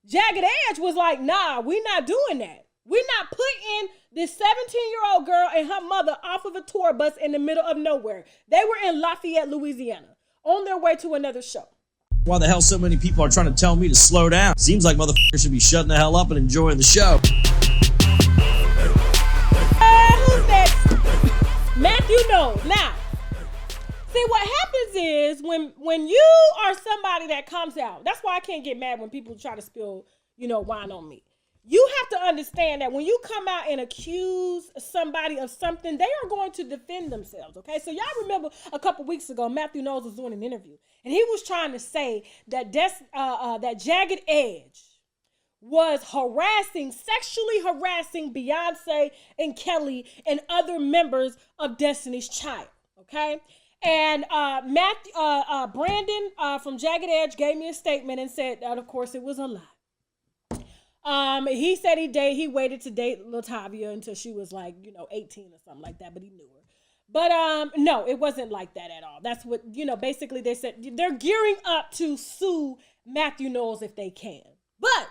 Jagged Edge was like, nah, we're not doing that. We're not putting this 17-year-old girl and her mother off of a tour bus in the middle of nowhere. They were in Lafayette, Louisiana, on their way to another show. Why the hell so many people are trying to tell me to slow down? Seems like motherfuckers should be shutting the hell up and enjoying the show. Who's that? Matthew knows. Now, see, what happens is when you are somebody that comes out, that's why I can't get mad when people try to spill, wine on me. You have to understand that when you come out and accuse somebody of something, they are going to defend themselves, okay? So y'all remember a couple weeks ago, Matthew Knowles was doing an interview, and he was trying to say that that Jagged Edge was sexually harassing Beyonce and Kelly and other members of Destiny's Child, okay? And Brandon from Jagged Edge gave me a statement and said that, of course, it was a lie. He said he waited to date LaTavia until she was like, 18 or something like that, but he knew her. But no, it wasn't like that at all. That's what, basically they said they're gearing up to sue Matthew Knowles if they can. But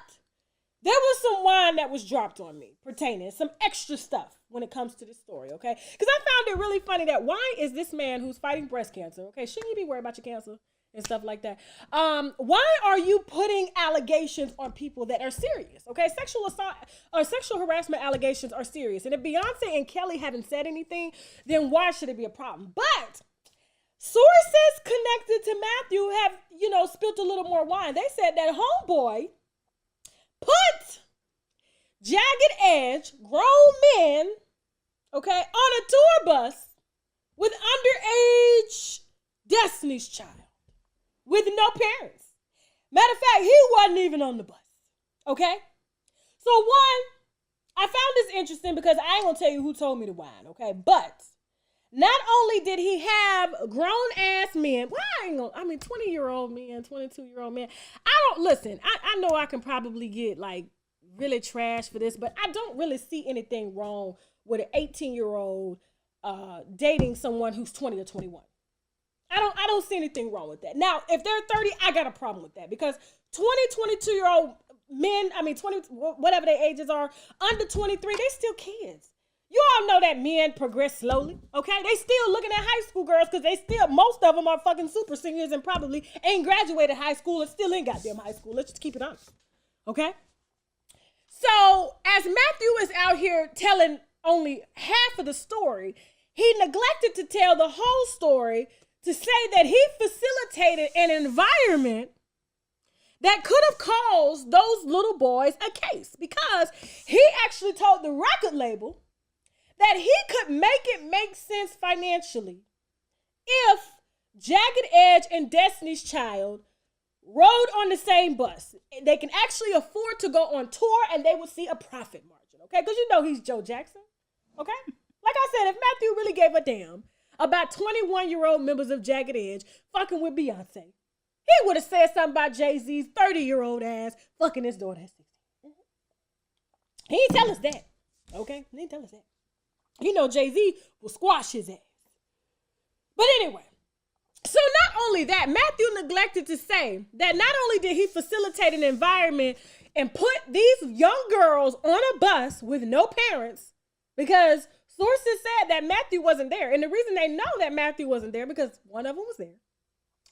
there was some wine that was dropped on me pertaining some extra stuff when it comes to this story, okay? Because I found it really funny that why is this man who's fighting breast cancer, okay? Shouldn't you be worried about your cancer and stuff like that? Why are you putting allegations on people that are serious, okay? Sexual assault or sexual harassment allegations are serious. And if Beyonce and Kelly haven't said anything, then why should it be a problem? But sources connected to Matthew have, spilt a little more wine. They said that homeboy put Jagged Edge, grown men, okay, on a tour bus with underage Destiny's Child with no parents. Matter of fact, he wasn't even on the bus, okay? So one, I found this interesting because I ain't gonna tell you who told me to whine, okay? But not only did he have grown-ass men, 20-year-old men, 22-year-old men. I know I can probably get, really trash for this, but I don't really see anything wrong with an 18-year-old dating someone who's 20 or 21. I don't see anything wrong with that. Now, if they're 30, I got a problem with that because 22-year-old men, 20, whatever their ages are, under 23, they still kids. You all know that men progress slowly, okay? They still looking at high school girls because most of them are fucking super seniors and probably ain't graduated high school and still ain't goddamn high school. Let's just keep it honest, okay? So as Matthew is out here telling only half of the story, he neglected to tell the whole story to say that he facilitated an environment that could have caused those little boys a case because he actually told the record label that he could make it make sense financially if Jagged Edge and Destiny's Child rode on the same bus. They can actually afford to go on tour and they would see a profit margin, okay? Because he's Joe Jackson, okay? Like I said, if Matthew really gave a damn about 21-year-old members of Jagged Edge fucking with Beyonce, he would have said something about Jay-Z's 30-year-old ass fucking his daughter at 16. He didn't tell us that, okay? He didn't tell us that. Jay-Z will squash his ass. But anyway, so not only that, Matthew neglected to say that not only did he facilitate an environment and put these young girls on a bus with no parents, because sources said that Matthew wasn't there. And the reason they know that Matthew wasn't there because one of them was there.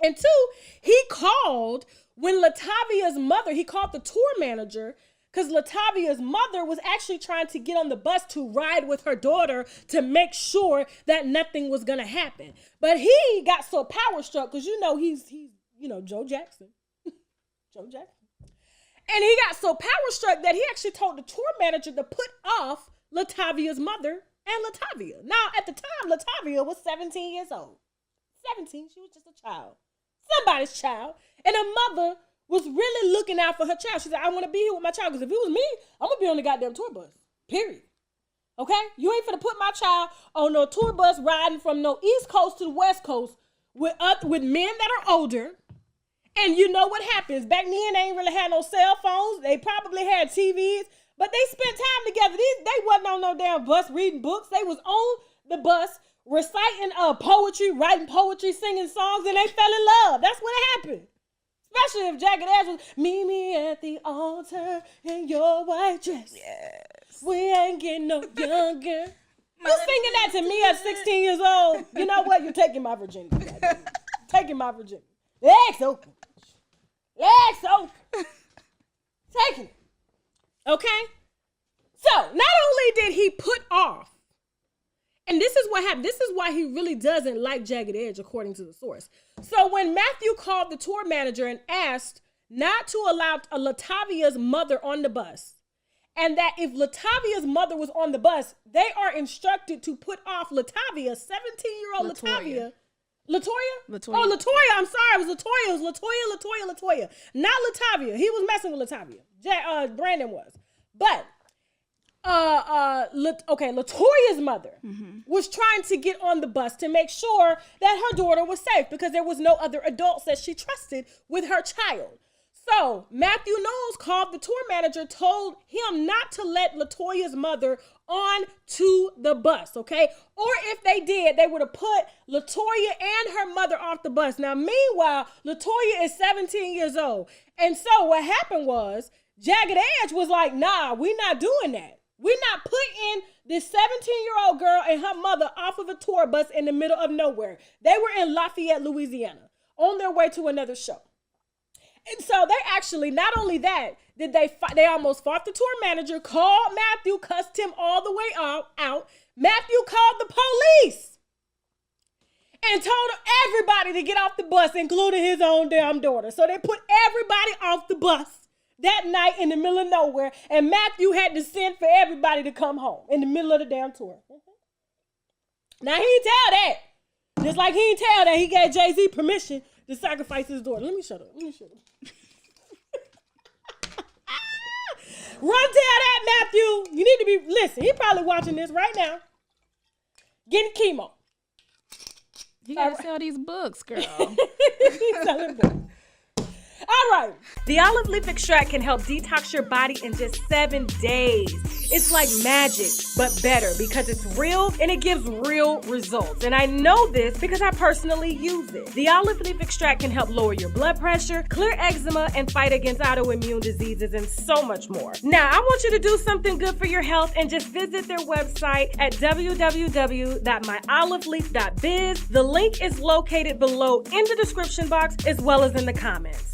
And two, he called when LaTavia's mother, he called the tour manager because LaTavia's mother was actually trying to get on the bus to ride with her daughter to make sure that nothing was going to happen. But he got so power struck because he's Joe Jackson. Joe Jackson. And he got so power struck that he actually told the tour manager to put off LaTavia's mother and LaTavia. Now, at the time, LaTavia was 17 years old. 17, she was just a child. Somebody's child. And her mother was really looking out for her child. She said, I want to be here with my child because if it was me, I'm going to be on the goddamn tour bus. Period. Okay? You ain't finna put my child on no tour bus riding from no East Coast to the West Coast with men that are older. And you know what happens. Back then, they ain't really had no cell phones. They probably had TVs. But they spent time together. They wasn't on no damn bus reading books. They was on the bus reciting poetry, writing poetry, singing songs, and they fell in love. That's what happened. Especially if Jagged Edge was, meet me at the altar in your white dress. Yes. We ain't getting no younger. You singing that to me at 16 years old. You know what? You're taking my virginity. Taking my virginity. Legs open. Legs open. Taking it. Okay? So, not only did he put off, and this is what happened. This is why he really doesn't like Jagged Edge, according to the source. So when Matthew called the tour manager and asked not to allow Latavia's mother on the bus, and that if Latavia's mother was on the bus, they are instructed to put off Latavia, 17-year-old Latavia. Latoya? Oh, Latoya. I'm sorry. It was Latoya. It was Latoya. Not Latavia. He was messing with Latavia. Brandon was. But Latoya's mother was trying to get on the bus to make sure that her daughter was safe because there was no other adults that she trusted with her child. So Matthew Knowles called the tour manager, told him not to let Latoya's mother on to the bus, okay? Or if they did, they would have put Latoya and her mother off the bus. Now, meanwhile, Latoya is 17 years old. And so what happened was Jagged Edge was like, nah, we're not doing that. We're not putting this 17-year-old girl and her mother off of a tour bus in the middle of nowhere. They were in Lafayette, Louisiana, on their way to another show. And so they actually, not only that, did they almost fought the tour manager, called Matthew, cussed him all the way out. Matthew called the police and told everybody to get off the bus, including his own damn daughter. So they put everybody off the bus that night in the middle of nowhere, and Matthew had to send for everybody to come home in the middle of the damn tour. Now, he didn't tell that. Just like he didn't tell that he gave Jay-Z permission to sacrifice his daughter. Let me shut up. Run tell that, Matthew. You need to be, listen, he probably watching this right now. Getting chemo. You gotta sell these books, girl. He's selling books. All right. The olive leaf extract can help detox your body in just 7 days. It's like magic, but better because it's real and it gives real results. And I know this because I personally use it. The olive leaf extract can help lower your blood pressure, clear eczema, and fight against autoimmune diseases and so much more. Now, I want you to do something good for your health and just visit their website at www.myoliveleaf.biz. The link is located below in the description box as well as in the comments.